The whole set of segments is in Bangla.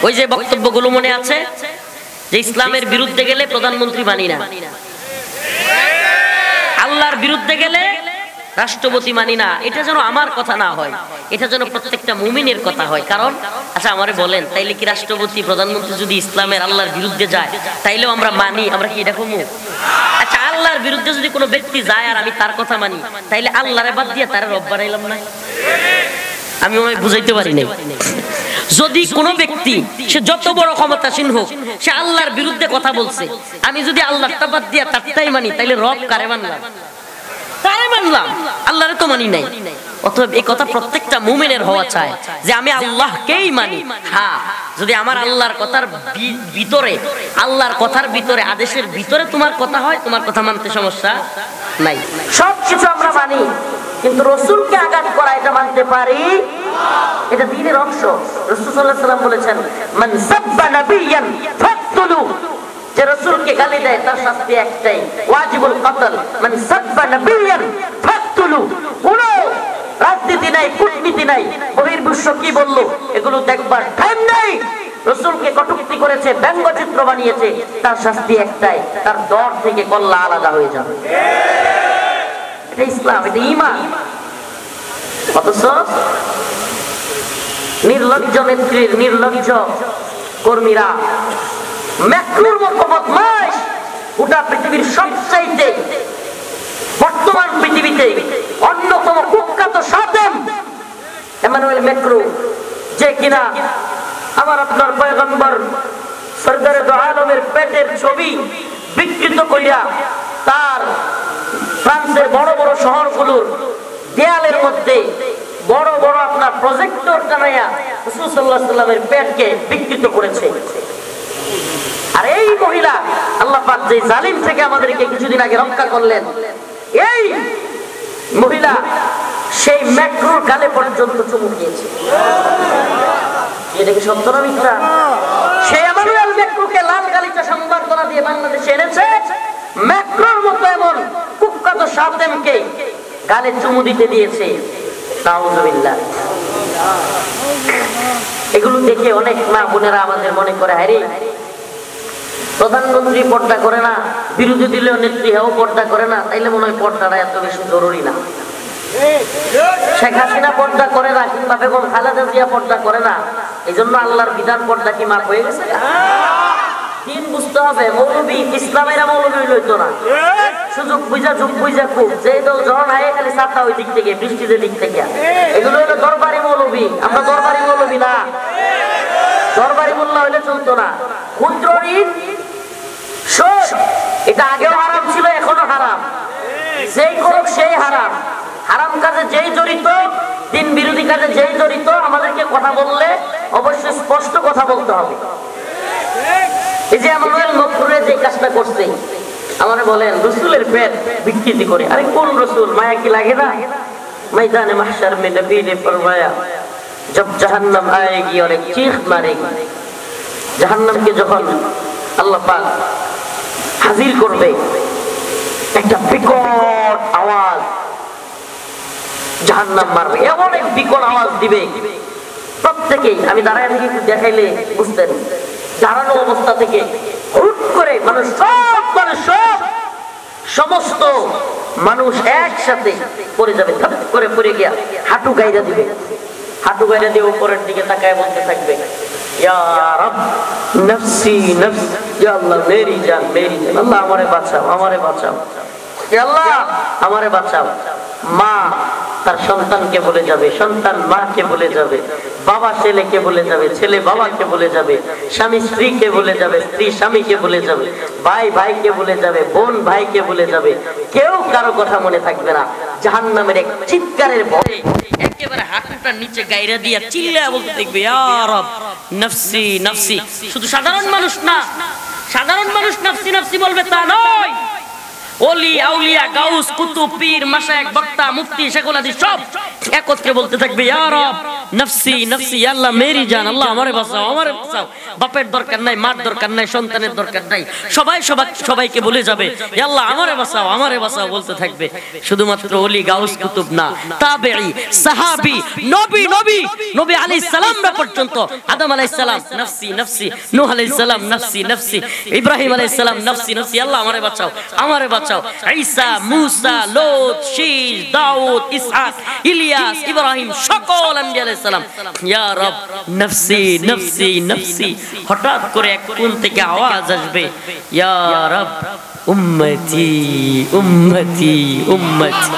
ওই যে বক্তব্যগুলো মনে আছে যে ইসলামের বিরুদ্ধে গেলে প্রধানমন্ত্রী মানি না, আল্লাহর বিরুদ্ধে গেলে রাষ্ট্রপতি মানি না। এটা যেন আমার কথা না হয়, এটা যেন প্রত্যেকটা মুমিনের কথা হয়। কারণ আচ্ছা আমারে বলেন, তাইলে কি রাষ্ট্রপতি প্রধানমন্ত্রী যদি ইসলামের আল্লাহর বিরুদ্ধে যায় তাইলেও আমরা মানি? আমরা কি এটা কমু? আচ্ছা আল্লাহর বিরুদ্ধে যদি কোনো ব্যক্তি যায় আর আমি তার কথা মানি, তাইলে আল্লাহরে বাদ দিয়ে তারে রব বানাইলাম না? আমি ওই বুঝাইতে পারি নাই। যদি কোনো ব্যক্তি সে যত বড় ক্ষমতাসীন হোক, সে আল্লাহর বিরুদ্ধে কথা বলছে, আমি যদি আল্লাহটা বাদ দিয়ে তারটাই মানি, তাইলে রব কারে মানলাম? তারে মানলাম, আল্লাহরে তো মানি নাই। অতএব এই কথা প্রত্যেকটা মুমিনের হওয়া চাই যে আমি আল্লাহকেই মানি। হ্যাঁ, যদি আমার আল্লাহর কথার ভিতরে, আল্লাহর কথার ভিতরে, আদেশের ভিতরে তোমার কথা হয়, তোমার কথা মানতে সমস্যা নাই। সবকিছু আমরা মানি, কিন্তু রাসূলকে আঘাত করা এটা মানতে পারি? এটা দ্বীনের অংশ। রাসূল সাল্লাল্লাহু আলাইহি ওয়াসাল্লাম বলেছেন, মান সাব্বা নাবিয়ান ফাকতুলু, যে রাসূলকে গালি দেয় তার শাস্তি একটাই, ওয়াজিবুল কতল। মান সাব্বা নাবিয়ান ফাকতুলু। পুরো রাজনীতি নাই, কূটনীতি নাই, বহির্বিশ্ব কি বললো এগুলো দেখবার টাইম নাই। রাসূলকে কটূক্তি করেছে, ব্যঙ্গচিত্র বানিয়েছে, তার শাস্তি একটাই, তার দর থেকে কল্লা আলাদা হয়ে যাবে। এটা ইসলাম, এটা ঈমান। অথচ নির্লজ্জ নেত্রীর নির্লজ্জ কর্মীরা, ম্যাক্রোর মতো বদমাশ, গোটা পৃথিবীর সবচাইতে বর্তমান পৃথিবীতে অন্যতম কুখ্যাত সাতেম এমানুয়েল ম্যাক্রো, যে কিনা আমার আপনার পয়গম্বর সরদারে দো আলমের পেটের ছবি বিকৃত করিয়া তার ফ্রান্সের বড় বড় শহরগুলোর দেয়ালের মধ্যে বড় বড় আপনার প্রজেক্টর টানাইয়া রাসূল সাল্লাল্লাহু আলাইহি ওয়াসাল্লামের পেটকে বিকৃত করেছে। আর এই মহিলা, আল্লাহ পাক যে জালিম থেকে আমাদেরকে কিছুদিন আগে রক্ষা করলেন, এই মহিলা সেই ম্যাক্রোর গালে পর্যন্ত চুমু দিয়েছে। এটা কি সত্য না মিথ্যা? সেই এমানুয়েল ম্যাক্রোকে লাল গালিচা সংবর্ধনা দিয়ে বাংলাদেশে এনেছে। ম্যাক্রোর মতো এমন কুখ্যাত সাতেমকে গালে চুমু দিতে দিয়েছে। নাউজুবিল্লাহ। এগুলো দেখে অনেক মা বোনেরা আমাদের মনে করে, আরে প্রধানমন্ত্রী পর্দা করে না, বিরোধী দলীয় নেত্রী হেও পর্দা করে না, তাইলে মনে হয় পর্দাটা এত বেশি জরুরি না। শেখ হাসিনা পর্দা করে না, কিংবা বেগম খালেদা জিয়া পর্দা করে না, এই জন্য আল্লাহর বিধান পর্দা কি মাফ হয়ে গেছে? দিন বুঝতে হবে। মৌলবী ইসলামেরা মৌলবী লইতো না, সুযোগ বুঝা যুগ বুঝা খুব, যে দল যখন আয়ে খালি সাতটা ওই দিক থেকে, বৃষ্টিদের দিক থেকে, এগুলো হলো দরবারি মৌলবী। আমরা দরবারি মৌলবী না, দরবারি মোল্লা হইলে চলতো না। ক্ষুদ্র ঋণ শোধ, এটা আগেও হারাম ছিল, এখনো হারাম। যেই করুক সেই হারাম। হারাম কাজে যেই জড়িত, দিন বিরোধী কাজে যেই জড়িত, আমাদেরকে কথা বললে অবশ্যই স্পষ্ট কথা বলতে হবে। এই যে এমানুয়েল ম্যাক্রো যে কাজটা করছে, আমারে বলেন রাসূলের পেট বিকৃতি করে। আরে কোন রাসূল? মায়া কি লাগে না? ময়দানে মাহশর মে নবী ने फरमाया जब जहन्नम आएगी और एक चीख मारेगी, जहन्नम के যখন আল্লাহ পাক হাজির করবে, একটা বিকট আওয়াজ জাহান্নাম মারবে, এমন এক বিকট আওয়াজ দিবে প্রত্যেকেই। আমি দাঁড়ায় থেকে একটু দেখাইলে বুঝতেন। দাঁড়ানো অবস্থা থেকে হুট করে মানুষ সব সমস্ত মানুষ একসাথে পড়ে যাবে, ধাপ করে পড়ে গিয়া হাঁটু গাইরা দিবে। হাঁটু গাইরা দিয়ে উপরের দিকে তাকায় বলতে থাকবে, ইয়া রব নফসি নফসি, ইয়া আল্লাহ মেরি জান মেরি জান, আল্লাহ আমারে বাঁচাও আমারে বাঁচাও, ইয়া আল্লাহ আমারে বাঁচাও। মা তার সন্তানকে বলে যাবে, সন্তান মাকে বলে যাবে, বাবা ছেলেকে বলে যাবে, ছেলে বাবাকে বলে যাবে, স্বামী স্ত্রীকে বলে যাবে, স্ত্রী স্বামীকে বলে যাবে, ভাই ভাইকে বলে যাবে, বোন ভাইকে বলে যাবে। কেউ কারো কথা মনে থাকবে না। জাহান্নামের এক চিৎকারের ভয়ে একেবারে হাঁটুটা নিচে গাইরা দিয়া চিল্লায়া বলতে থাকবে, ইয়া রব নফসি নফসি। শুধু সাধারণ মানুষ না, সাধারণ মানুষ নফসি নফসি বলবে তা নয়। ওলি আউলিয়া গাউস কুতুব পীর মাশায়েখ বক্তা মুফতি শেখুল হাদিস সব একত্রে বলতে থাকবে, ইয়া রব নফসি নফসি, আল্লাহ মেরি জান, আল্লাহ আমারে বাঁচাও, আমারে বাঁচাও। বাপের দরকার নাই, মার দরকার নাই, সন্তানের দরকার নাই, সবাই সবাইকে বলে যাবে আল্লাহ আমারে বাঁচাও, আমারে বাঁচাও বলতে থাকবে। শুধুমাত্র ওলি গাউস কুতুব না, তাবেঈ, সাহাবী, নবী নবী নবী আলাইহিস সালাম পর্যন্ত, আদম আলাইহিস সালাম নফসি নফসি, নূহ আলাইহিস সালাম নফসি নফসি, ইব্রাহিম আলাইহিস সালাম নফসি নফসি, আল্লাহ আমারে বাঁচাও, আমারে বাঁচাও। ঈসা, মূসা, লূত, শীস, দাউদ, ইসহাক, ইলিয়াস, ইব্রাহিম, সকল আম্বিয়া আলাইহিস সালাম ইয়া রব নফসি নফসি নফসি। হঠাৎ করে এক কোণ থেকে আওয়াজ আসবে ইয়া রব উম্মতি উম্মতি উম্মতি,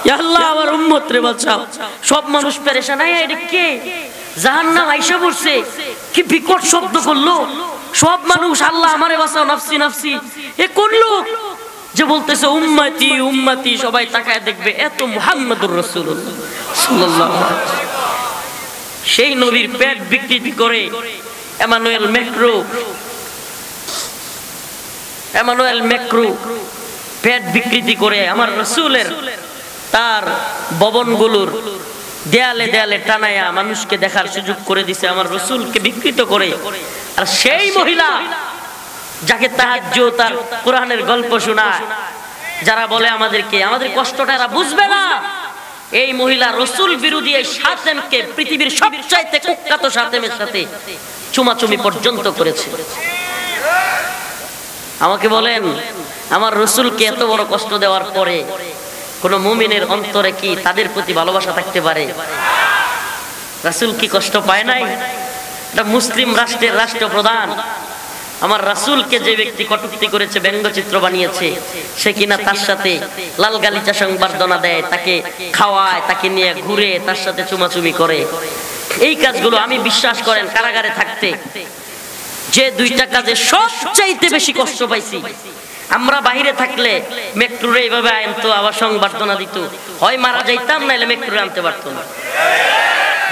ইয়া আল্লাহ আমার উম্মত রে বাঁচাও। সব মানুষ পেরেশান, এটা কে? জাহান্নাম আইসা পড়ছে, কি বিকট শব্দ করলো। সব মানুষ আল্লাহ আমারে বাঁচাও, নফসি নফসি। এ কোন লোক যে বলতেছে উম্মতি উম্মতি? সবাই তাকায় দেখবে এত মুহাম্মদুর রাসূলুল্লাহ সাল্লাল্লাহু আলাইহি ওয়াসাল্লাম। সেই নবীর পেট বিকৃতি করে এমানুয়েল ম্যাক্রো পেট বিকৃতি করে আমার রাসূলের তার ভবনগুলোর দেয়ালে দেয়ালে টানায়া মানুষকে দেখার সুযোগ করে দিছে, আমার রাসূলকে বিকৃত করে। আর সেই মহিলা যাকে তাহাজ্জুদ তার কোরআনের গল্প শোনায়, যারা বলে আমাদেরকে, আমাদের কষ্টটা এরা বুঝবে না, এই মহিলা রাসূল বিরোধী এই শাতেমকে পৃথিবীর সবচাইতে কুখ্যাত শাতেমের সাথে চুমাচুমি পর্যন্ত করেছে। আমাকে বলেন, আমার রাসূলকে এত বড় কষ্ট দেওয়ার পরে কোন মুমিনের অন্তরে কি তাদের প্রতি ভালোবাসা থাকতে পারে? রাসূল কি কষ্ট পায় নাই? এটা মুসলিম রাষ্ট্রের রাষ্ট্রপ্রধান, আমার রাসূলকে যে ব্যক্তি কটূক্তি করেছে, ব্যঙ্গচিত্র বানিয়েছে, সে কিনা তার সাথে লাল গালিচা সংবর্ধনা দেয়, তাকে খাওয়ায়, তাকে নিয়ে ঘুরে, তার সাথে চুমাচুমি করে। এই কাজগুলো আমি বিশ্বাস করেন কারাগারে থাকতে যে দুইটা কাজে সবচাইতে বেশি কষ্ট পাইছি, আমরা বাইরে থাকলে মেট্রোরে এইভাবে আনতো, আবার সংবর্ধনা দিত, হয় মারা যাইতাম নাইলে মেট্রোরে আনতে পারতো না।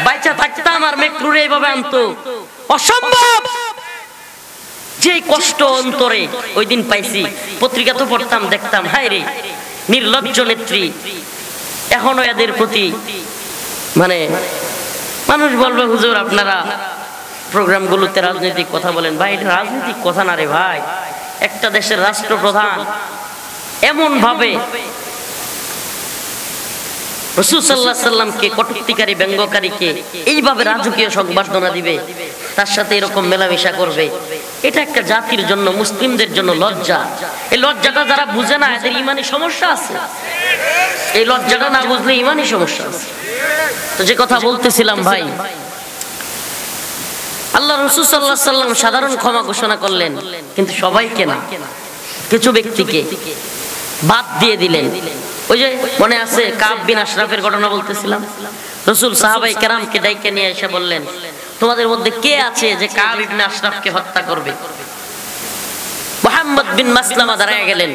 বাইচা থাকতাম আর মেট্রোরে এইভাবে আনতো, অসম্ভব। যে কষ্ট অন্তরে ওই দিন পাইছি, পত্রিকা তো পড়তাম, দেখতাম, হায় রে নির্লজ্জ নেত্রী। এখনো এদের প্রতি মানে মানুষ বলবে হুজুর আপনারা প্রোগ্রামগুলোতে রাজনৈতিক কথা বলেন। ভাই এটা রাজনৈতিক কথা না রে ভাই। একটা দেশের রাষ্ট্রপ্রধান এমন ভাবে রাসূল সাল্লাল্লাহু আলাইহি সাল্লামকে কটূক্তিকারী ব্যঙ্গকারীকে এইভাবে রাজকীয় সংবর্ধনা দিবে, তার সাথে এরকম মেলামেশা করবে, এটা একটা জাতির জন্য, মুসলিমদের জন্য লজ্জা। এই লজ্জাটা যারা বুঝে না এদের ইমানি সমস্যা আছে। এই লজ্জাটা না বুঝলে ইমানি সমস্যা আছে। তো যে কথা বলতেছিলাম ভাই, আল্লাহ রাসূল সাল্লাল্লাহু আলাইহি সাল্লাম সাধারণ ক্ষমা ঘোষণা করলেন, কিন্তু সবাইকে না, কিছু ব্যক্তিকে বাদ দিয়ে দিলেন। ওই যে মনে আছে কাব বিন আশরাফের ঘটনা বলতেছিলাম, রাসূল সাহাবায়ে কেরামকে ডাইকে নিয়ে এসে বললেন, তোমাদের মধ্যে কে আছে যে কাব ইবনে আশরাফকে হত্যা করবে? মুহাম্মদ বিন মাসলামা দাঁড়ায় গেলেন,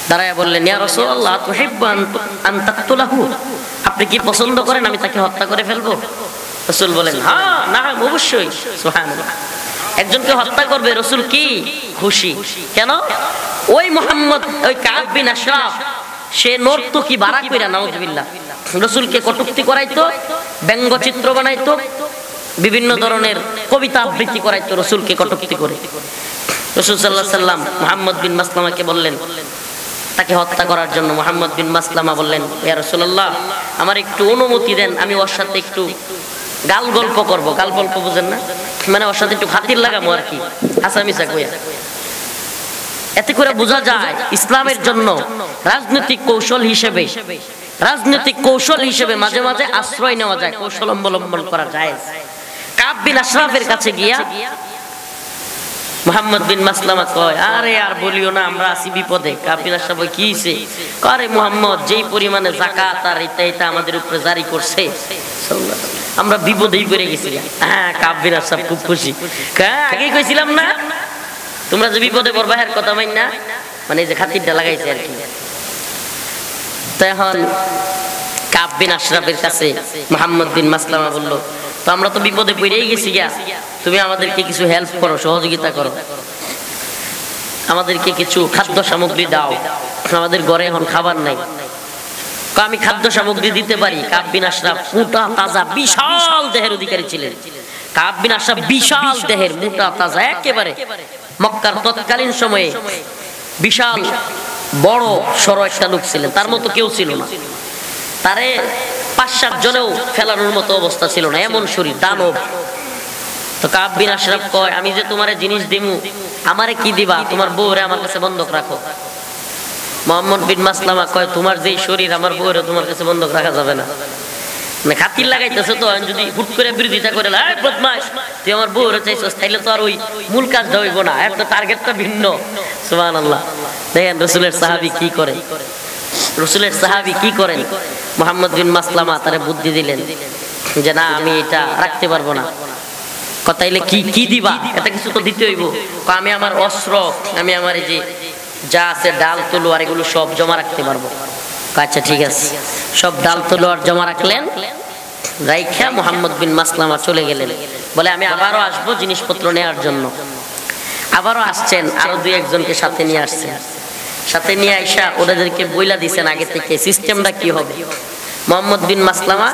দাঁড়ায় বললেন, ইয়া রাসূলুল্লাহ তুহিব্বু আন তাকতুলাহু, আপনি কি পছন্দ করেন আমি তাকে হত্যা করে ফেলবো? রাসূল বলেন, হ্যাঁ না অবশ্যই। সুবহানাল্লাহ, একজনকে হত্যা করবে রাসূল কি খুশি। কেন? ওই মুহাম্মদ, ওই কাব বিন আশরাফ, সে নর্তকী বাড়া কইরা, নাউযুবিল্লাহ, রাসূলকে কটূক্তি করাইতো, ব্যঙ্গচিত্র বানাইতো, বিভিন্ন ধরনের কবিতা আবৃত্তি করাইতো রাসূলকে কটূক্তি করে। রাসূল সাল্লাল্লাহু আলাইহি সাল্লাম মুহাম্মদ বিন মাসলামাকে বললেন তাকে হত্যা করার জন্য। মুহাম্মদ বিন মাসলামা বললেন, ইয়া রাসূলুল্লাহ আমার একটু অনুমতি দেন, আমি ওর সাথে একটু গাল গল্প করবো। গাল গল্প বুঝেন না, মানে ওর সাথে একটু খাতির লাগাবো আর কি, হাসামিসা কইয়া। এতে করে বোঝা যায় ইসলামের জন্য রাজনৈতিক কৌশল হিসেবে মাঝে মাঝে আশ্রয় নেওয়া যায়, কৌশল অবলম্বন করা যায়। কাব বিন আশরাফের কাছে গিয়া মুহাম্মদ বিন মাসলামা কয়, আরে আর বলিও না, আমরা আছি বিপদে। কাব বিন আশরাফ কি হইছে? আরে মুহাম্মদ যেই পরিমাণে যাকাত আর এটা আমাদের উপরে জারি করছে, আমরা বিপদেই পড়ে গেছি। হ্যাঁ, কাব বিন আশরাফ খুব খুশি। আগে কইছিলাম না তোমরা যে বিপদে পড়বা, এর কথা মাইন না, মানে যে খাতিরটা লাগাইছে আর কি। তো এখন কাব বিন আশরাফের কাছে মুহাম্মদ বিন মাসলামা বলল, তো আমরা তো বিপদে পড়েই গেছি গা, তুমি আমাদেরকে কিছু হেল্প করো, সহযোগিতা করো, আমাদেরকে কিছু খাদ্য সামগ্রী দাও, আমাদের ঘরে এখন খাবার নাই। আমি খাদ্য সামগ্রী দিতে পারি। কাব বিন আশরাফ মোটা তাজা বিশাল দেহের অধিকারী ছিলেন। কাব বিন আশরাফ বিশাল দেহের মোটা তাজা একেবারে মক্কার তৎকালীন সময়ে বিশাল বড় সড় একটা লোক ছিলেন, তার মতো কেউ ছিল না। তারে ৫-৭ জনেও ফেলানোর মতো অবস্থা ছিল না, এমন শরীর, দানব। তো কাব বিন আশরাফ কয়, আমি যে তোমারে জিনিস দিমু, আমারে কি দিবা? তোমার বউরে আমার কাছে বন্ধক রাখো। মোহাম্মদ বিন মাসলামা কয়, তোমার যেই শরীর, আমার বউরে তোমার কাছে বন্ধক রাখা যাবে না। মানে খাতির লাগাইতেছে তো, যদি হুট করে বিরোধিতা করে বদমাশ তুই আমার বউরে চাইছস, তাইলে তো আর ওই মূল কাজটা হইব না, একটা টার্গেটটা ভিন্ন। সুবহানাল্লাহ। দেখেন রসুলের সাহাবী কি করে, রসুলের সাহাবী কি করেন। মোহাম্মদ বিন মাসলামা তারে বুদ্ধি দিলেন যে না, আমি এটা রাখতে পারবো না। কথাইলে কি কি দিবা? এটা কিছু তো দিতে হইব। আমি আমার অস্ত্র, আমি আমার এই যে যা আছে ডাল তলোয়ার, এগুলো সব জমা রাখতে পারবো। আচ্ছা ঠিক আছে, সব ডাল তলোয়ার জমা রাখলেন। রাইখা মোহাম্মদ বিন মাসলামা চলে গেলেন, বলে আমি আবারও আসবো জিনিসপত্র নেওয়ার জন্য। আবারও আসছেন, আরো 2-1 জনকে সাথে নিয়ে আসছেন। সাথে নিয়ে আইসা ওদেরকে বইলা দিছেন আগে থেকে সিস্টেমটা কি হবে। মোহাম্মদ বিন মাসলামা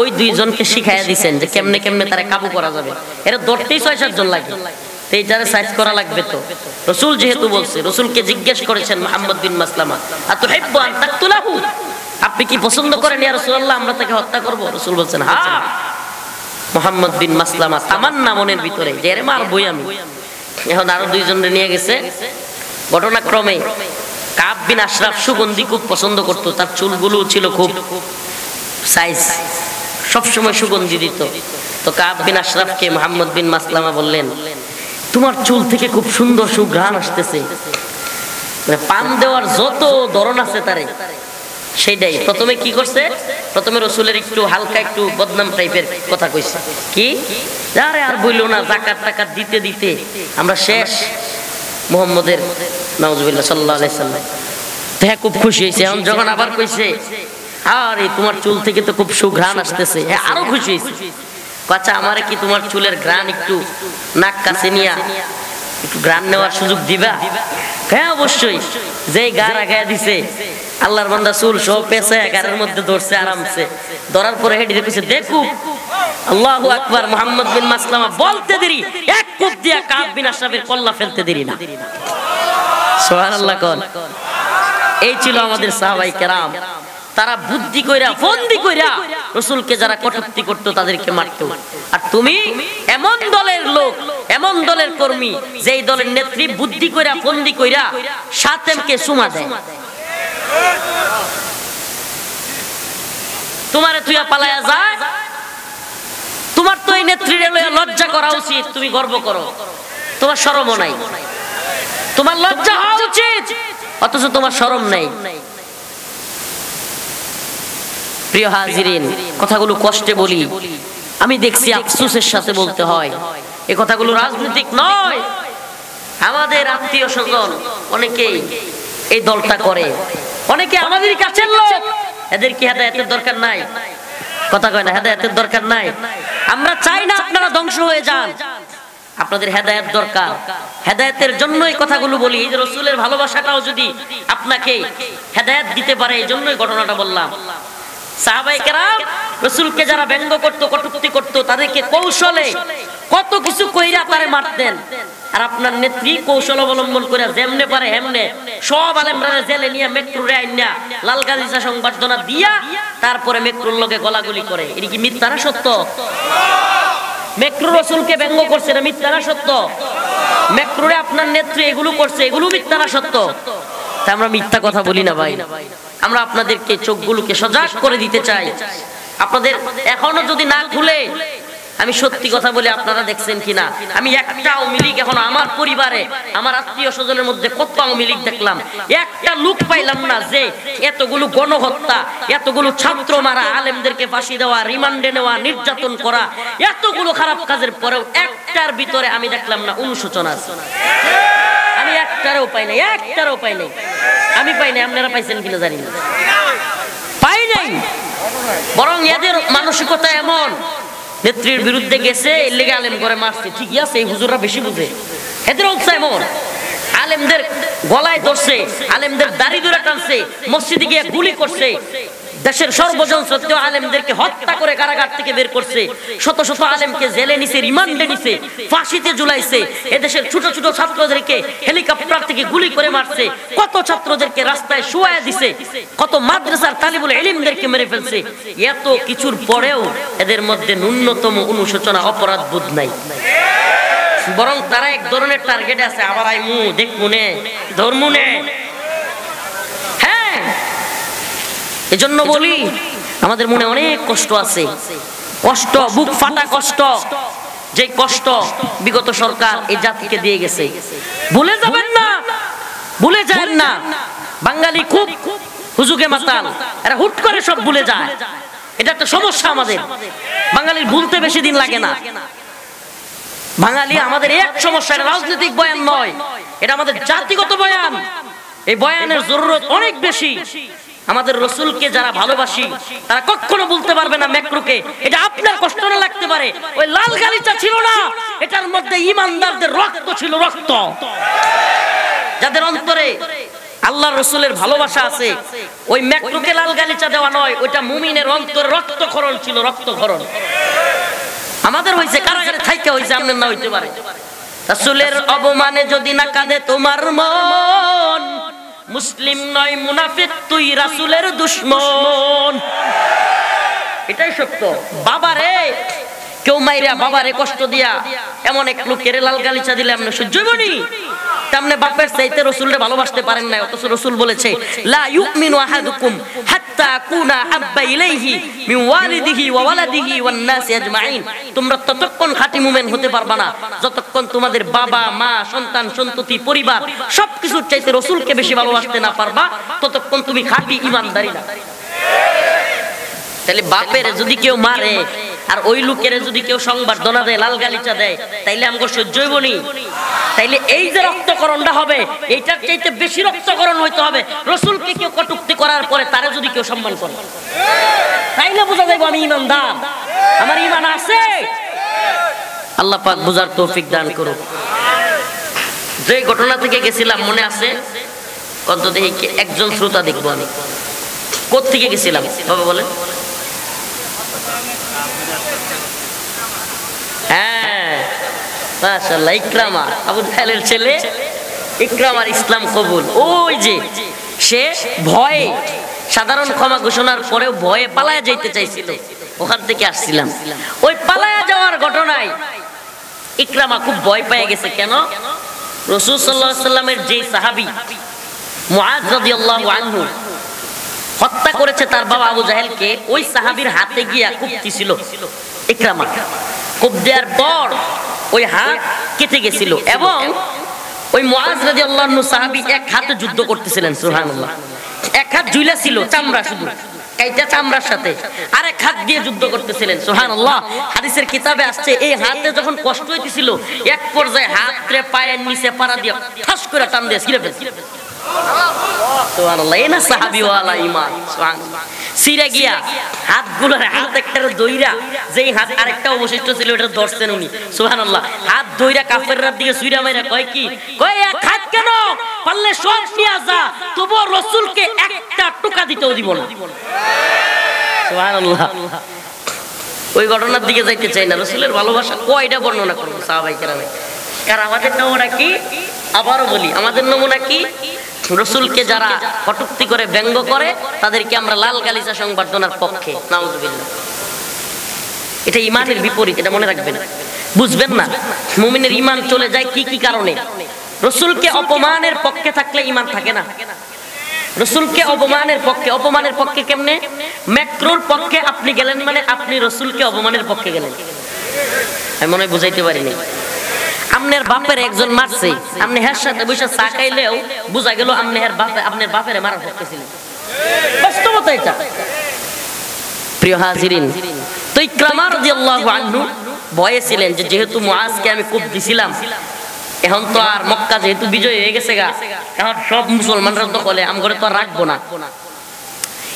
ওই 2 জনকে শিখাইয়া দিছেন যে কেমনে কেমনে তারা কাবু করা যাবে। এরা ধরতেই 6-7 জন লাগে, এইটারে সাইজ করা লাগবে। তো রসুল যেহেতু বলছে, রসুলকে জিজ্ঞেস করেছেন মোহাম্মদ বিন মাসলামা, আতুহিব্বু আন তাকতুলাহু, আপনি কি পছন্দ করেন ইয়া রাসূলুল্লাহ আমরা তাকে হত্যা করব? রসুল বলছেন হ্যাঁ। মোহাম্মদ বিন মাসলামা তামান্না মনের ভিতরে যে এরে মারবই আমি। এখন আরো 2 জনরে নিয়ে গেছে। ঘটনাক্রমে কাব বিন আশরাফ সুগন্ধি খুব পছন্দ করতো, তার চুলগুলো ছিল খুব সাইজ, সবসময় সুগন্ধি দিত। তো কাব বিন আশরাফকে মোহাম্মদ বিন মাসলামা বললেন, তোমার চুল থেকে খুব সুন্দর সুঘ্রাণ আসতেছে। পান দেওয়ার যত ধরন আছে তারে সেইটাই। প্রথমে কি করছে, প্রথমে রসুলের একটু হালকা একটু বদনাম টাইপের কথা কইছে, কি আরে আর বইলো না, জাকাত টাকাত দিতে দিতে আমরা শেষ মুহাম্মদের নাউজুবিল্লাহ সাল্লাল্লাহু আলাইহি সাল্লাম। হ্যাঁ খুব খুশি হয়েছে। এখন যখন আবার কইছে আরে তোমার চুল থেকে তো খুব সুঘ্রাণ আসতেছে, হ্যাঁ আরো খুশি হয়েছে। আচ্ছা আমারে কি তোমার চুলের ঘ্রাণ একটু নাক কাছে নিয়া একটু ঘ্রাণ নেওয়ার সুযোগ দিবা? হ্যাঁ অবশ্যই। যেই গা রাগায়া দিছে, আল্লাহর বান্দা চুল সব পেছে গারের মধ্যে ধরছে আরামসে। ধরার পরে হেঁটে দেখছে, দেখু আল্লাহু আকবার, মোহাম্মদ বিন মাসলামা বলতে দেরি, এক কূপ দিয়া কাব বিন আশরাফের কল্লা ফেলতে দেরি না। সুবহানাল্লাহ কোন। এই ছিল আমাদের সাহাবায়ে কেরাম। তারা বুদ্ধি কইরা ফন্দি কইরা রাসূলকে যারা কটূক্তি করত তাদেরকে মারত। আর তুমি এমন দলের লোক, এমন দলের কর্মী, যেই দলের নেত্রী বুদ্ধি কইরা ফন্দি কইরা সাতেমকে সুমা দেয়। তোমারে তুইয়া পালায়া যায়, তোমার তো এই নেত্রীরে লইয়া লজ্জা করা উচিত, তুমি গর্ব করো, তোমার শরম নাই, তোমার লজ্জা হওয়া উচিত, অথচ তোমার শরম নাই। প্রিয় হাজিরিন, কথাগুলো কষ্টে বলি, আমি দেখছি আফসোসের সাথে বলতে হয়, এই কথাগুলো রাজনৈতিক নয়। আমাদের আত্মীয় স্বজন অনেকেই এই দলটা করে, অনেকে আমাদের কাছের লোক, এদের কি হেদায়েতের দরকার নাই? কথা কয় না, হেদায়েতের দরকার নাই। আমরা চাই না আপনারা ধ্বংস হয়ে যান, আপনাদের হেদায়েত দরকার। হেদায়েতের জন্য এই কথাগুলো বলি। এই যে রাসূলের ভালোবাসাটাও যদি আপনাকে হেদায়েত দিতে পারে, এই জন্যই ঘটনাটা বললাম। সাহাবায়ে কেরাম রাসূলকে যারা ব্যঙ্গ করত, কটূক্তি করত, তাদেরকে কৌশলে কত কিছু কইরা তারে মারতেন। আর আপনার নেত্রী কৌশল অবলম্বন করে যেমনে পারে হেমনে সব আলেমরা জেলে নিয়ে মেট্রোরে আইনা লাল গালিচা সংবর্ধনা দিয়া তারপরে মেট্রোর লগে গলাগলি করে। এটা কি মিথ্যা না সত্য? মেট্রো রাসূলকে ব্যঙ্গ করছে, না মিথ্যা না সত্য? মেট্রোরে আপনার নেত্রী এগুলো করছে, এগুলো মিথ্যা না সত্য? তা আমরা মিথ্যা কথা বলি না ভাই। আমরা আপনাদেরকে চোখগুলোকে সজাগ করে দিতে চাই। আপনাদের এখনো যদি না খুলে, আমি সত্যি কথা বলে আপনারা দেখছেন কিনা, আমি একটা আওয়ামী লীগ এখন আমার পরিবারে, আমার আত্মীয় স্বজনের মধ্যে কত আওয়ামী লীগ দেখলাম, একটা লোক পাইলাম না যে এতগুলো গণহত্যা, এতগুলো ছাত্র মারা, আলেমদেরকে ফাঁসি দেওয়া, রিমান্ডে নেওয়া, নির্যাতন করা, এতগুলো খারাপ কাজের পরেও একটার ভিতরে আমি দেখলাম না অনুশোচনা আছে। আমি একটারও পাই নাই, একটারও পাই নাই। আমি পাই নাই, আপনারা পাইছেন কিনা জানি না, পাই নাই। বরং এদের মানসিকতা এমন, নেত্রীর বিরুদ্ধে গেছে, এর লেগে আলেম করে মারছে, ঠিকই আছে, এই হুজুররা বেশি বুঝে। এদের অবস্থা এমন, আলেমদের গলায় ধরছে, আলেমদের দাড়ি ধরে টানছে, মসজিদে গিয়ে গুলি করছে, দেশের সর্বজন শ্রদ্ধেয় আলেমদেরকে হত্যা করে কারাগার থেকে বের করছে, শত শত আলেমকে জেলে নিছে, রিমান্ডে নিছে, ফাঁসিতে ঝুলাইছে, এদেশের ছোট ছোট ছাত্রদেরকে হেলিকপ্টার থেকে গুলি করে মারছে, কত ছাত্রদেরকে রাস্তায় শুয়ায় দিছে, কত মাদ্রাসার তালিবুল ইলমদেরকে মেরে ফেলছে। এত কিছুর পরেও এদের মধ্যে ন্যূনতম অনুশোচনা, অপরাধ বোধ নাই, বরং তারা এক ধরনের টার্গেটে আছে, আবার আইমু দেখমু নে ধর্মু নে। হ্যাঁ, এজন্য বলি আমাদের মনে অনেক কষ্ট আছে, কষ্ট, বুক ফাটা কষ্ট, যে কষ্ট বিগত সরকার এই জাতিকে দিয়ে গেছে। ভুলে যাবেন না, ভুলে যাবেন না, বাঙালি খুব হুজুগে মাতাল, এরা হুট করে সব ভুলে যায়, এটা একটা সমস্যা আমাদের। বাঙালির ভুলতে বেশি দিন লাগে না। বাঙালি আমাদের এক সমস্যা, এটা রাজনৈতিক বয়ান নয়, এটা আমাদের জাতিগত বয়ান। এই বয়ানের জরুরত অনেক বেশি। আমাদের রসুলকে যারা ভালোবাসি তারা কখনো বলতে পারবে না মেক্রোকে। এটা আপনার কষ্ট না লাগতে পারে, ওই লাল গালিচা ছিল না, এটার মধ্যে ইমানদারদের রক্ত ছিল, রক্ত, যাদের অন্তরে আল্লাহর রসুলের ভালোবাসা আছে। ওই মেক্রোকে লাল গালিচা দেওয়া নয়, ওইটা মুমিনের অন্তরে রক্তক্ষরণ ছিল, রক্তক্ষরণ। আমাদের হইছে কারাগারে থাইকে হইছে, আপনার না হইতে পারে। রাসূলের অপমানে যদি না কাঁদে তোমার মন, মুসলিম নয় মুনাফিক, তুই রাসূলের দুশমন। এটাই সত্য। বাবারে কেউ মাইরা, বাবারে কষ্ট দিয়া এমন এক লোকের লাল গালিচা দিলে আপনি সহ্য হইবনি? তেমনি বাপের চাইতে রাসূলকে ভালোবাসতে পারেন না, অথচ রাসূল বলেছে লা ইউমিনু আহাদুকুম হাত্তা কুনা হাব্বা ইলাইহি মিন ওয়ালিদিহি ওয়া ওয়ালাদিহি ওয়ান নাসি আজমাইন। তোমরা ততক্ষণ খাঁটি মুমিন হতে পারবা না যতক্ষণ তোমাদের বাবা মা, সন্তান সন্ততি, পরিবার সবকিছুর চাইতে রাসূলকে বেশি ভালোবাসতে না পারবা, ততক্ষণ তুমি খাঁটি ঈমানদারি না। তাহলে বাপের যদি কেউ মারে আর ওই লোকের যদি কেউ সংবর্ধনা দেয়, লাল গালিচা দেয়, তাইলে আমাকে সহ্য হইবনি? তাইলে এই যে রক্তকরণটা হবে, এইটার চাইতে বেশি রক্তকরণ হইতে হবে রাসূলকে কেউ কটূক্তি করার পরে তারে যদি কেউ সম্মান করে, তাইলে বোঝা যাবে আমি ঈমানদার, আমার ঈমান আছে। আল্লাহ পাক বুঝার তৌফিক দান করুন। যে ঘটনা থেকে গেছিলাম মনে আছে? কত দেখি একজন শ্রোতা দেখবো আমি। কোথা থেকে গেছিলাম বাবা বলেন? হ্যাঁ, মাশাআল্লাহ, ইকরামা, আবু জাহেলের ছেলে ইকরামার ইসলাম কবুল। ওই যে সে ভয়ে, সাধারণ ক্ষমা ঘোষণার পরেও ভয়ে পালায়া যাইতে চাইছিল, ওখান থেকে আসছিলাম। ওই পালায়া যাওয়ার ঘটনায় ইকরামা খুব ভয় পেয়ে গেছে। কেন? রাসূল সাল্লাল্লাহু আলাইহি সাল্লামের যে সাহাবী মুআয রাদিয়াল্লাহু আনহু হত্যা করেছে তার বাবা আবু জাহেলকে, ওই সাহাবীর হাতে গিয়া কুপ্তি ছিল ইকরামা। কুপ দেওয়ার পর ওই হাত কেটে গেছিল এবং ওই মুআয রাদিয়াল্লাহু আনহু সাহাবী এক হাতে যুদ্ধ করতেছিলেন, সুবহানাল্লাহ। এক হাত ঝুলা ছিল, চামড়া শুধু, কাইটা চামড়ার সাথে, আর এক হাত দিয়ে যুদ্ধ করতেছিলেন, সুবহানাল্লাহ। হাদিসের কিতাবে আসছে এই হাতে যখন কষ্ট হইতেছিল, এক পর্যায়ে হাতরে পায়ের নিচে পাড়া দিয়ে ঠাস করে টান দিয়ে ছিঁড়ে ফেলছিল, সুবহানাল্লাহ। এনা সাহাবী ওয়ালা ঈমান, সুবহানাল্লাহ। সিরা গিয়া হাতগুলোর হাত একটারে দইরা, যেই হাত আরেকটা অবশিষ্ট ছিল ওটা ধরছেন উনি, সুবহানাল্লাহ। হাত দইরা কাফেররা দিকে ছুঁড়া মাইরা কয় কি, কয় এক হাত কেন, পারলে সব নিয়া যা, তবু রাসূলকে একটা টুকা দিতেও দিব না, সুবহানাল্লাহ। ওই ঘটনার দিকে যাইতে চাই না। রাসূলের ভালোবাসা কয়টা বর্ণনা করব সাহাবায়ে কেরামে। কারণ আমাদের নমুনা কি, আবারও বলি, আমাদের নমুনা কি? রাসূলকে যারা কটূক্তি করে, ব্যঙ্গ করে, তাদেরকে আমরা লাল গালিচা সংবর্ধনার পক্ষে, নাউযুবিল্লাহ। এটা ঈমানের বিপরীত, এটা মনে রাখবেন। বুঝবেন না মুমিনের ঈমান চলে যায় কি কি কারণে? রাসূলকে অপমানের পক্ষে থাকলে ঈমান থাকে না। রাসূলকে অপমানের পক্ষে, অপমানের পক্ষে কেমনে? মেক্রোর পক্ষে আপনি গেলেন মানে আপনি রাসূলকে অপমানের পক্ষে গেলেন। আমি মনে হয় বুঝাইতে পারিনি। আপনার বাপের একজন মারছে, আপনি হের সাথে বসে চা খাইলেও বুঝা গেল আপনি হের বাপে, আপনার বাপের মারা করতেছিলেন। বাস্তবতা এটা, প্রিয় হাজিরিন। তো ইকরামা রাদিয়াল্লাহু আনহু ভয়ে ছিলেন যে যেহেতু মুআজকে আমি কোপ দিছিলাম, এখন তো আর মক্কা যেহেতু বিজয় হয়ে গেছে গা, এখন সব মুসলমানরা তো বলে আমগরে তো আর রাখবো না।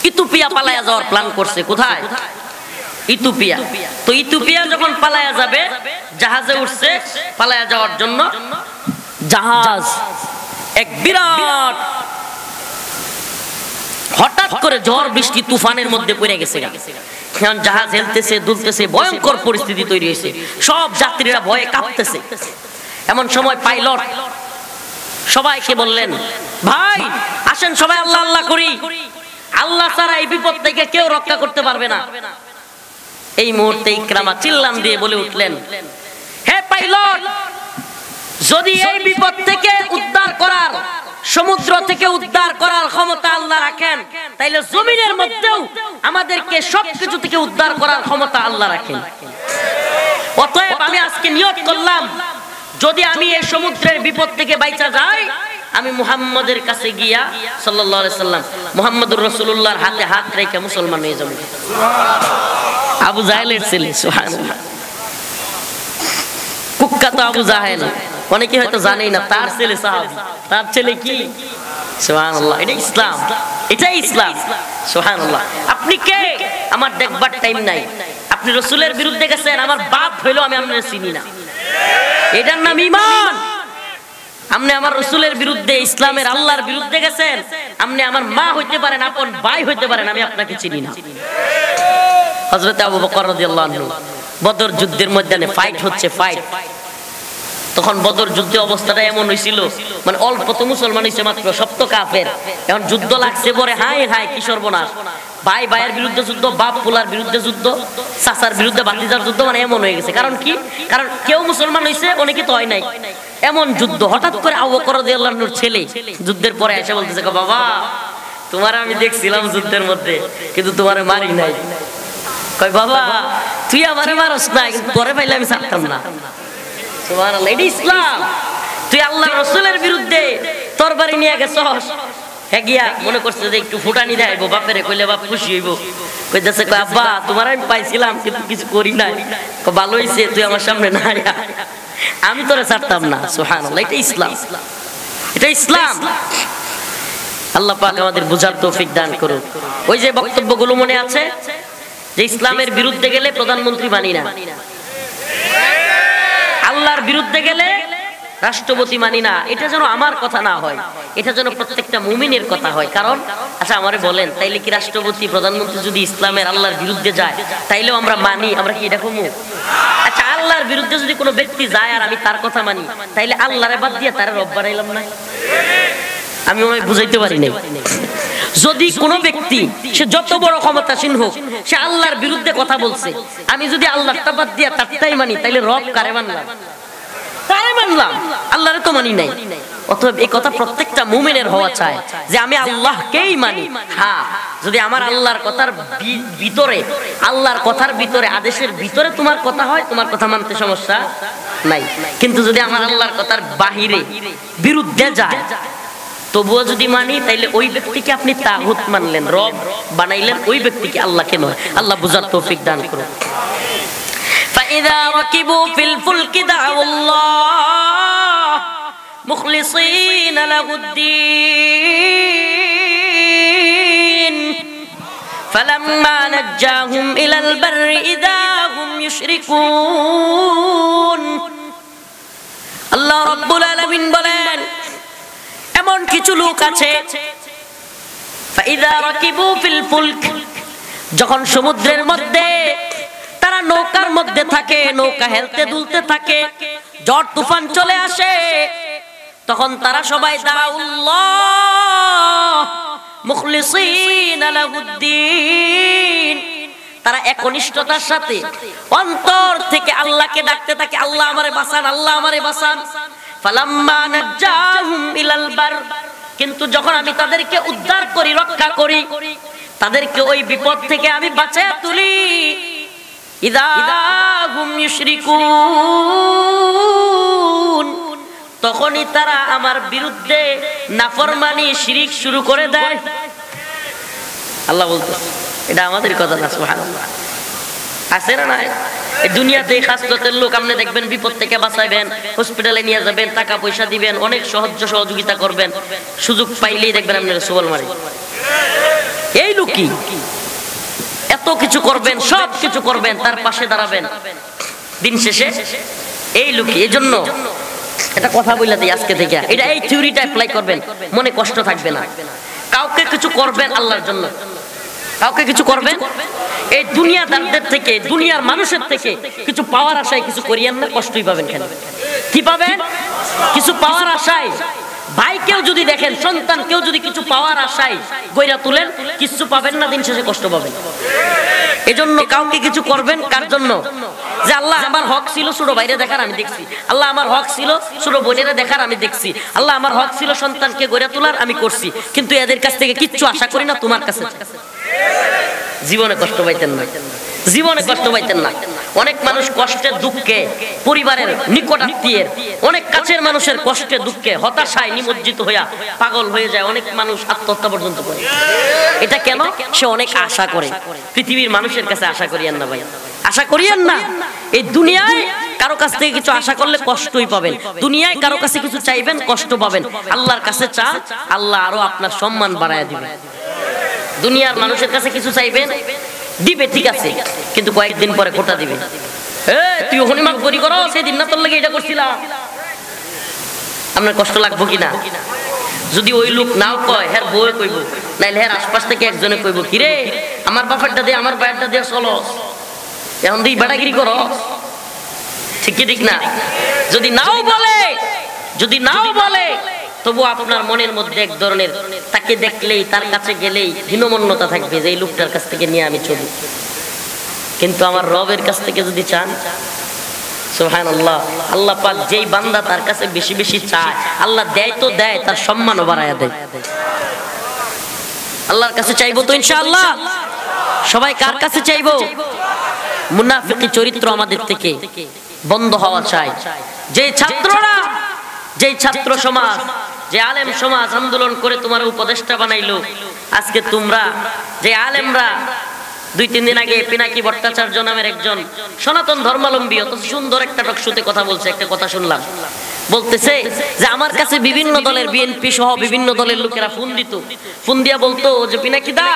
ইথিওপিয়া পালায়া যাওয়ার প্ল্যান করছে। কোথায়? ইথিওপিয়া। তো ইথিওপিয়া যখন পালায়া যাবে, জাহাজে উঠছে পালায়া যাওয়ার জন্য। জাহাজ এক বিরাট হঠাৎ করে ঝড় বৃষ্টি তুফানের মধ্যে পড়ে গেছে। এখন জাহাজ হেলতেছে দুলতেছে, ভয়ঙ্কর পরিস্থিতি তৈরি হয়েছে, সব যাত্রীরা ভয়ে কাঁপতেছে। এমন সময় পাইলট সবাইকে বললেন, ভাই আসেন সবাই আল্লাহ আল্লাহ করি, আল্লাহ ছাড়া এই বিপদ থেকে কেউ রক্ষা করতে পারবে না। এই মুহূর্তে ইকরামা চিল্লান দিয়ে বলে উঠলেন, হে পাইলট, যদি এই বিপদ থেকে উদ্ধার করার, সমুদ্র থেকে উদ্ধার করার ক্ষমতা আল্লাহ রাখেন, তাইলে জমিনের মধ্যেও আমাদেরকে সবকিছু থেকে উদ্ধার করার ক্ষমতা আল্লাহ রাখেন। অতএব আমি আজকে নিয়ত করলাম, যদি আমি এই সমুদ্রের বিপদ থেকে বাইচা যাই, আমি মুহাম্মদের কাছে গিয়া সাল্লাল্লাহু আলাইহি সাল্লাম মুহাম্মদুর রাসূলুল্লাহর হাতে হাত রেখে মুসলমান হয়ে যাব। আবু জাহেলের ছেলে, সুবহানাল্লাহ, কুখ্যাত আবু জাহেল, অনেকে হয়তো জানেই না, তার ছেলে সাহাবী, তার ছেলে কি, সুবহানাল্লাহ। এটা ইসলাম, এটাই ইসলাম, সুবহানাল্লাহ। আপনি কে আমার দেখবার টাইম নাই, আপনি রাসূলের বিরুদ্ধে গেছেন, আমার বাপ হইলো আমি আপনাকে চিনি না, এটার নাম ঈমান। আপনি আমার রাসূলের বিরুদ্ধে, ইসলামের আল্লাহর বিরুদ্ধে গেছেন, আপনি আমার মা হইতে পারেন, আপন ভাই হইতে পারেন, আমি আপনাকে চিনি না। হযরত আবু বকর রাদিয়াল্লাহু আনহু বদর যুদ্ধের ময়দানে ফাইট হচ্ছে, ফাইট। তখন বদর যুদ্ধে অবস্থাটা এমন হয়েছিল, মানে অল্প তো মুসলমান হয়েছে মাত্র, সব তো কাফের। এখন যুদ্ধ লাগছে পরে, হায় হায় কি সর্বনাশ, ভাই ভাইয়ের বিরুদ্ধে যুদ্ধ, বাপ পোলার বিরুদ্ধে যুদ্ধ, চাচার বিরুদ্ধে ভাতিজার যুদ্ধ, মানে এমন হয়ে গেছে। কারণ কি, কারণ কেউ মুসলমান হয়েছে, অনেকে তো হয় নাই, এমন যুদ্ধ। হঠাৎ করে আবু বকর রাদিয়াল্লাহু আনহুর ছেলে যুদ্ধের পরে এসে বলতেছে, বাবা তোমার আমি দেখছিলাম যুদ্ধের মধ্যে, কিন্তু তোমারে মারি নাই। কয় বাবা তুই আমারে মারস না, কিন্তু তোরে পাইলে আমি ছাড়তাম না। সুবহানাল্লাহ, এটা ইসলাম। তুই আল্লাহর রাসূলের বিরুদ্ধে তরবারি নিয়ে গেছস, হে গিয়া মনে করছে যে একটু ফুটানি দেখাইবো বাপেরে, কইলে বাপ খুশি হইব। কইতাছে, কয় আব্বা তোমার আমি পাইছিলাম, কিন্তু কিছু করি নাই। কয় ভালো হইছে তুই আমার সামনে না আয়া, আমি তোরে ছাড়তাম না। সুবহানাল্লাহ, এটা ইসলাম, এটা ইসলাম। আল্লাহ পাক আমাদের বুঝার তৌফিক দান করুন। ওই যে বক্তব্যগুলো মনে আছে যে ইসলামের বিরুদ্ধে গেলে প্রধানমন্ত্রী মানি না, আল্লাহর বিরুদ্ধে গেলে রাষ্ট্রপতি মানি না, এটা যেন আমার কথা না হয়, এটা যেন প্রত্যেকটা মুমিনের কথা হয়। কারণ আচ্ছা আমারে বলেন, তাইলে কি রাষ্ট্রপতি প্রধানমন্ত্রী যদি ইসলামের আল্লাহর বিরুদ্ধে যায়, তাইলেও আমরা মানি, আমরা কি এটা কমু? আচ্ছা আল্লাহর বিরুদ্ধে যদি কোনো ব্যক্তি যায় আর আমি তার কথা মানি, তাইলে আল্লাহরে বাদ দিয়ে তারে রব বানাইলাম না? আমি ওই বুঝাইতে পারি নাই। যদি কোনো ব্যক্তি সে যত বড় ক্ষমতাসীন হোক, সে আল্লাহর বিরুদ্ধে কথা বলছে, আমি যদি আল্লাহটা বাদ দিয়ে তারটাই মানি, তাইলে রব কারে মানলাম? তারে মানলাম, আল্লাহরে তো মানি নাই। অতএব এই কথা প্রত্যেকটা মুমিনের হওয়া চায় যে আমি আল্লাহকেই মানি। হ্যাঁ, যদি আমার আল্লাহর কথার ভিতরে, আল্লাহর কথার ভিতরে, আদেশের ভিতরে তোমার কথা হয়, তোমার কথা মানতে সমস্যা নাই। কিন্তু যদি আমার আল্লাহর কথার বাহিরে, বিরুদ্ধে যায়, তবুও যদি মানি, তাইলে ওই ব্যক্তিকে আপনি তাগুত মানলেন, রব বানাইলেন, ওই ব্যক্তিকে আল্লাহকে নয়। আল্লাহ বুঝার তৌফিক দান করুন। فإذا ركبوا في الفلك دعوا الله مخلصين له الدين فلما نجاهم إلى البر إذا هم يشركون আল্লাহ রাব্বুল আলামিন বলেন, এমন কিছু লোক আছে, ফাইদা রাকিবু ফিল ফুলক, যখন সমুদ্রের মধ্যে তারা নৌকার মধ্যে থাকে, নৌকা হেলতে দুলতে থাকে, ঝড় তুফান চলে আসে, তখন তারা সবাই দাআউল্লাহ মুখলিসিনা লাহুদ্দিন, তারা একনিষ্ঠতার সাথে অন্তর থেকে আল্লাহকে ডাকতে থাকে, আল্লাহ আমারে বাঁচান, আল্লাহ আমারে বাঁচান। ফালাম্মা নাজ্জাহুম ইলাল বার, কিন্তু যখন আমি তাদেরকে উদ্ধার করি, রক্ষা করি, তাদেরকে ওই বিপদ থেকে আমি বাঁচায়া তুলি, ইযা হুম ইউশরিকুন, তখনই তারা আমার বিরুদ্ধে নাফরমানি, শিরিক শুরু করে দেয়। আল্লাহ বলতেছে, এটা আমাদের কথা না, সুবহানাল্লাহ। আছে না নাই এই দুনিয়াতে খাসলতের লোক, আপনি দেখবেন বিপদ থেকে বাঁচাইবেন, হসপিটালে নিয়ে যাবেন, টাকা পয়সা দিবেন, অনেক সহযোগিতা করবেন, সুযোগ পাইলেই দেখবেন আপনারা সুবল মারি। এই লোকই এত কিছু করবেন, সব কিছু করবেন, তার পাশে দাঁড়াবেন, দিন শেষে এই লোকই। এই জন্য এটা কথা বললে দিই আজকে থেকে, এটা এই থিওরিটা অ্যাপ্লাই করবেন, মনে কষ্ট থাকবে না। কাউকে কিছু করবেন আল্লাহর জন্য, কাউকে কিছু করবেন, এই দুনিয়াদারদের থেকে, দুনিয়ার মানুষের থেকে কিছু পাওয়ার আশায় কিছু করিয়েন না, কষ্টই পাবেন। কেন কি পাবেন? কিছু পাওয়ার আশায়। ভাইকেও যদি দেখেন, সন্তানকেও যদি কিছু পাওয়ার আশায় গইরা তুলেন, কিছু পাবেন না, দিন শেষে কষ্ট পাবেন। এজন্য কাউকে কিছু করবেন কার জন্য? যে আল্লাহ আমার হক ছিল ছোট ভাইরে দেখার আমি দেখছি, আল্লাহ আমার হক ছিল ছোট বোনেরা দেখার আমি দেখছি, আল্লাহ আমার হক ছিল সন্তানকে গড়ে তোলার আমি করছি, কিন্তু এদের কাছ থেকে কিচ্ছু আশা করি না, তোমার কাছে। জীবনে কষ্ট পাইতেন না, জীবনে কষ্ট পাইতেন না। অনেক মানুষ কষ্টের দুঃখে, পরিবারের নিকট আত্মীয়ের, অনেক কাছের মানুষের কষ্টে দুঃখে হতাশায় নিমজ্জিত হইয়া পাগল হয়ে যায়। অনেক মানুষ আত্মহত্যা পর্যন্ত করে। এটা কেন? সে অনেক আশা করে। পৃথিবীর মানুষের কাছে আশা করিয়েন না ভাই, আশা করিয়েন না। এই দুনিয়ায় কারো কাছ থেকে কিছু আশা করলে কষ্টই পাবেন, দুনিয়ায় কারো কাছে কিছু চাইবেন কষ্ট পাবেন। আল্লাহর কাছে চান, আল্লাহ আরো আপনার সম্মান বাড়ায় দিবেন। দুনিয়ার মানুষের কাছে কিছু চাইবেন, দিবে ঠিক আছে, কিন্তু কয়েকদিন পরে খোটা দিবে। তুই ওখানে মাক বরি করো, সেদিন না তোর লাগে এটা করছিলাম। আপনার কষ্ট লাগবো কিনা? যদি ওই লোক নাও কয়, হ্যাঁ বউয়ে কইব, নাইলে হ্যাঁ আশপাশ থেকে একজনে কইব, কিরে আমার বাপেরটা দিয়ে আমার বাপেরটা দিয়ে চলো, এখন তুই বেড়াগিরি করো। ঠিক কি ঠিক না? যদি নাও বলে, যদি নাও বলে, তবু আপনার মনের মধ্যে এক ধরনের, তাকে দেখলেই, তার কাছে গেলেই হীনমন্যতা থাকবে যে এই লোকটার কাছ থেকে নিয়ে আমি চলি। কিন্তু আমার রবের কাছ থেকে যদি চান, সুবহানাল্লাহ, আল্লাহ পাক যেই বান্দা তার কাছে বেশি বেশি চায়, আল্লাহ দেয় তো দেয়, তার সম্মানও বাড়ায়া দেয়। আল্লাহর কাছে চাইবো তো ইনশাআল্লাহ। সবাই কার কাছে চাইবো? মুনাফিকি চরিত্র আমাদের থেকে বন্ধ হওয়া চাই। যে ছাত্ররা, যেই ছাত্র সমাজ, যে আলেম সমাজ আন্দোলন করে তোমার উপদেষ্টা বানাইলো, আজকে তোমরা যে আলেমরা 2-3 দিন আগে পিনাকি ভট্টাচার্য নামের একজন সনাতন ধর্মাবলম্বী অত সুন্দর একটা টকশোতে কথা বলছে, একটা কথা শুনলাম, বলতেছে যে আমার কাছে বিভিন্ন দলের, বিএনপি সহ বিভিন্ন দলের লোকেরা ফোন দিত, ফোন দিয়া বলতো যে পিনাকি দা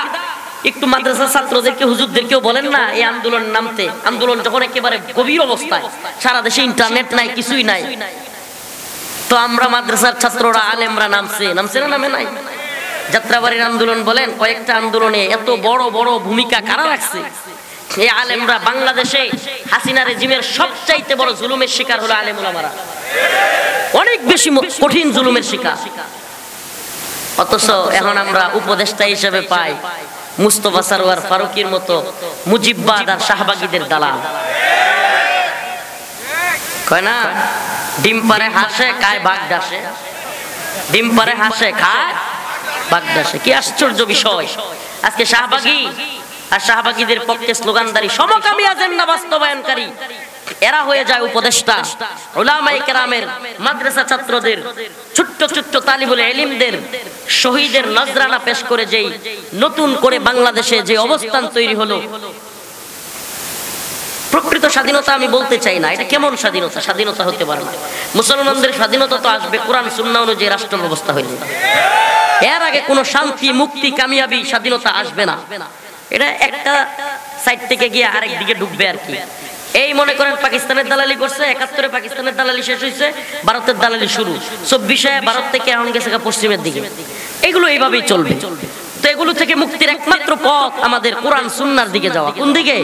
একটু মাদ্রাসার ছাত্রদেরকে, হুজুরদেরকেও বলেন না এই আন্দোলন নামতে। আন্দোলন যখন একেবারে গভীর অবস্থায়, সারা দেশে ইন্টারনেট নাই, কিছুই নাই, তো আমরা মাদ্রাসার ছাত্ররা আলেমরা নামছে না, নামে নাই? যাত্রাবাড়ির আন্দোলন বলেন, কয়েকটা আন্দোলনে এত বড় বড় ভূমিকা কারা রাখছে? এই আলেমরা। বাংলাদেশে হাসিনা রেজিমের সবচাইতে বড় জুলুমের শিকার হলো আলেম ওলামারা, অনেক বেশি কঠিন জুলুমের শিকার। অথচ এখন আমরা উপদেষ্টা হিসেবে পাই মুস্তফা সরওয়ার ফারুকীর মতো মুজিববাদ আর শাহবাগীদের দালাল। কয় না, ডিম পারে হাসে খায় বাগদাসে, ডিম পারে হাসে খায় বাগদাসে। কি আশ্চর্য বিষয়! আজকে শাহবাগী আর শাহবাগীদের পক্ষে স্লোগানদারি, সমকামী এজেন্ডা বাস্তবায়নকারী এরা হয়ে যায় উপদেষ্টা। উলামায়ে কেরামের, মাদ্রাসা ছাত্রদের, ছোট্ট ছোট্ট তালিবুল ইলমদের, শহীদের নজরানা পেশ করে যেই নতুন করে বাংলাদেশে যে অবস্থান তৈরি হলো, প্রকৃত স্বাধীনতা আমি বলতে চাই না। এটা কেমন স্বাধীনতা? স্বাধীনতা হতে পারে না। মুসলমানদের স্বাধীনতা তো আসবে কোরআন সুন্নাহ অনুযায়ী রাষ্ট্র ব্যবস্থা হইলে। এর আগে কোনো শান্তি, মুক্তি, কামিয়াবি, স্বাধীনতা আসবে না। এটা একটা সাইড থেকে গিয়ে আরেক দিকে ঢুকবে আর কি। এই মনে করেন পাকিস্তানের দালালি করছে, 71-এ পাকিস্তানের দালালি শেষ হয়েছে, ভারতের দালালি শুরু, 24-এ ভারত থেকে এখন গেছে পশ্চিমের দিকে। এগুলো এইভাবেই চলবে। তো এগুলো থেকে মুক্তির একমাত্র পথ আমাদের কোরআন সুন্নাহর দিকে যাওয়া। কোন দিকে?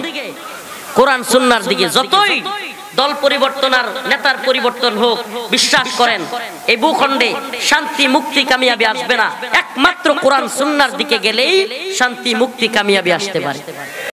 কোরআন সুন্নাহর দিকে। যতই দল পরিবর্তন আর নেতার পরিবর্তন হোক, বিশ্বাস করেন এই ভূখণ্ডে শান্তি, মুক্তি, কামিয়াবি আসবে না। একমাত্র কোরআন সুন্নাহর দিকে গেলেই শান্তি, মুক্তি, কামিয়াবি আসতে পারে।